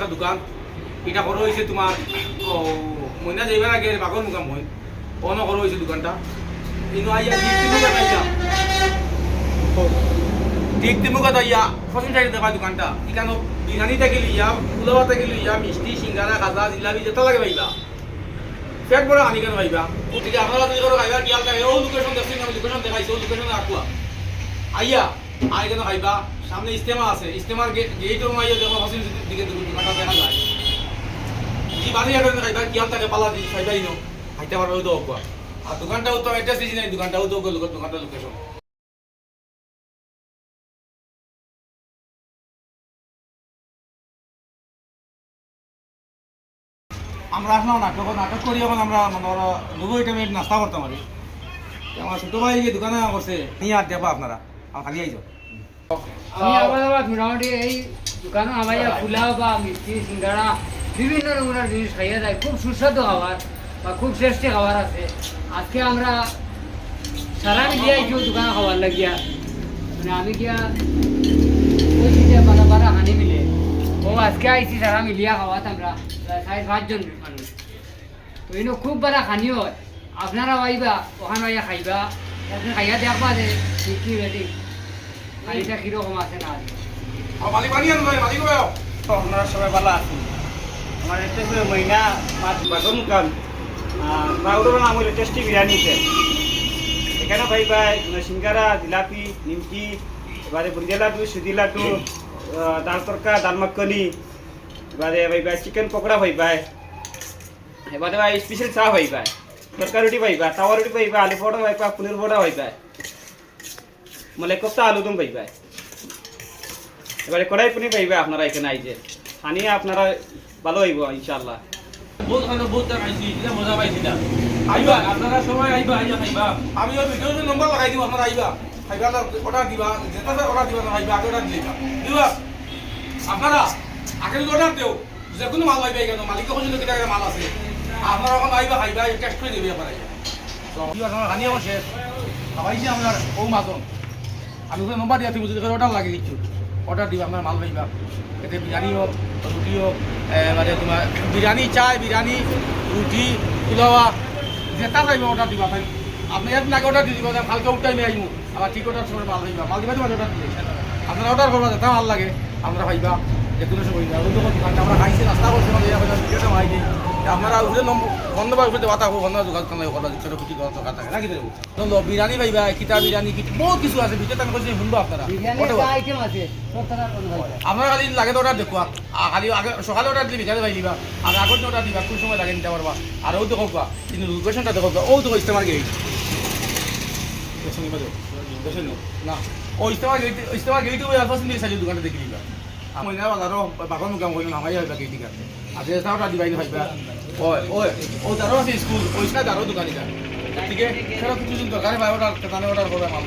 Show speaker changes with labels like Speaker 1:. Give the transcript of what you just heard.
Speaker 1: একটা দোকান এটা করো হয়েছে তোমার মহিনা যাইবার আগে বাগর মুকাম মই অন করো হয়েছে দোকানটা ইনো আইয়া ঠিক তিমুকা তাইয়া ফসল সাইড দেখা দোকানটা এখানে বিরিয়ানি থেকে লইয়া পুলাওয়া থেকে লইয়া মিষ্টি সিঙ্গারা খাজা জিলাপি যেটা লাগে পাইবা পেট বড় আনি কেন পাইবা ঠিক আপনারা যদি করো খাইবা কিয়াল থাকে ও লোকেশন দেখছেন আমি লোকেশন দেখাইছি ও লোকেশনে আকুয়া আইয়া আই কেন খাইবা সামনে ইস্তেমা আছে ইস্তেমার গেটের মাইয়া দেখো ফসল দিকে দোকানটা দেখা যায় জি বাড়ি আগে খাইবা কিয়াল থাকে পালা দি খাইবা ইনো খাইতে পারবে তো আকুয়া আর দোকানটাও তো অ্যাড্রেস দিছি নাই দোকানটাও তো দোকানটা লোকেশন আমরা আসলাম নাটক করি এখন আমরা নবু এটা নাস্তা করতাম আর আমার ছোটো ভাই গিয়ে দোকানে করছে নিয়ে আর দেবো আপনারা খালি আইজ
Speaker 2: আমি আবার মোটামুটি এই দোকানে আমার পোলাও বা মিষ্টি সিঙ্গারা বিভিন্ন রকমের জিনিস খাইয়া যায় খুব সুস্বাদু খাবার বা খুব শ্রেষ্ঠ খাবার আছে আজকে আমরা সারা মিলিয়ে আইছি দোকানে খাবার লাগিয়া মানে আমি গিয়া বলছি যে বারা হানি মিলে ও আজকে আইছি সারা মিলিয়া খাওয়াত আমরা প্রায় 4-5 জন মানুষ তো ইনো খুব বারা খানি হয় আপনারা আইবা ওখানে আইয়া খাইবা আপনি খাইয়া দেখবা যে কি রেডি খানিটা কিরকম আছে না
Speaker 1: মালিক বানিয়ে মালিক
Speaker 3: তো আপনারা সবাই ভালো আছেন আমার একটা মহিনা মাছ বাগন কান বাগুলোর নাম হলো টেস্টি বিরিয়ানিতে এখানে ভাই ভাই সিঙ্গারা জিলাপি নিমকি এবারে বুন্দিয়া লাড্ডু সুজি লাড্ডু ডাল তরকা ডাল মাখনি এবারে ভাই ভাই চিকেন পকোড়া ভাই ভাই এবারে ভাই স্পেশাল চা ভাই ভাই তরকা রুটি ভাই ভাই তাওয়া রুটি ভাই ভাই আলু পরোটা ভাই ভাই পনির পরোটা ভাই ভাই মালাই কোফতা আলুদম ভাই ভাই এবারে কড়াই পনির ভাই ভাই আপনারা এখানে আইছে আনিয়ে আপনারা ভালো হইব ইনশাআল্লাহ
Speaker 1: বহুত খাইছি এটা মজা পাইছি না আইবা আপনারা সবাই আইবা আইয়া খাইবা আমি ওই ভিডিওতে নম্বর লাগাই দিব আপনারা আইবা খাইবা অর্ডার দিবা যেটা অর্ডার দিবা না আইবা আগে অর্ডার দিবা দিবা আপনারা আগে অর্ডার দেও যে কোনো মাল আইবা কেন মালিক পর্যন্ত কিটা মাল আছে আপনারা এখন আইবা খাইবা টেস্ট করে দিবে আপনারা তো আপনারা হানি আমার শেষ খাওয়াইছি আমরা ও মাজন আমি ওখানে নম্বর দিয়া তুমি যদি অর্ডার লাগে কিছু অর্ডার দিবা আপনার মাল পাইবা এতে বিরিয়ানি হোক রুটি হোক মানে তোমার বিরিয়ানি চাই বিরিয়ানি রুটি পোলাওয়া যেটা চাইবে অর্ডার দিবা ভাই আপনি এর নাকি অর্ডার দিয়ে দিব কালকে উঠাই নিয়ে আসবো আবার ঠিক অর্ডার সময় মাল পাইবা মাল দিবা তোমার অর্ডার দিলে আপনারা অর্ডার করবা যেটা ভাল লাগে আমরা পাইবা যে কোনো সময় দোকানটা আমরা খাইছি নাস্তা করছি ভিডিওটা মাই দিই আপনারা উঠে বন্ধবার উঠে বাতা হবো বন্ধ দোকান ছোটো কিছু দরকার থাকে নাকি দেবো বিরিয়ানি পাইবা খিতা বিরিয়ানি বহুত কিছু আছে ভিতরে আমি বলছি শুনবো আপনারা আপনারা খালি লাগে তো অর্ডার দেখুয়া খালি আগে সকালে অর্ডার দিবি বিকালে পাই দিবা আর আগর অর্ডার দিবা কোন সময় লাগে নিতে পারবা আর ও দেখো কিন্তু লোকেশনটা দেখো ও তো ইস্তেমার গেট না ও ইস্তেমার গেট আলফা সিন্দি সাইজ দোকানটা দেখি দিবা মহিনা বাজারও বাগান মুকাম করলেন নামাই হইবা গেট দিকে আজ অর্ডার দিবাই ভাইবা ও দারো আছে স্কুল ওইটা দারো দোকানিটা ঠিক আছে সেটা কিছু দরকার ভাই অর্ডার অর্ডার করবে মাল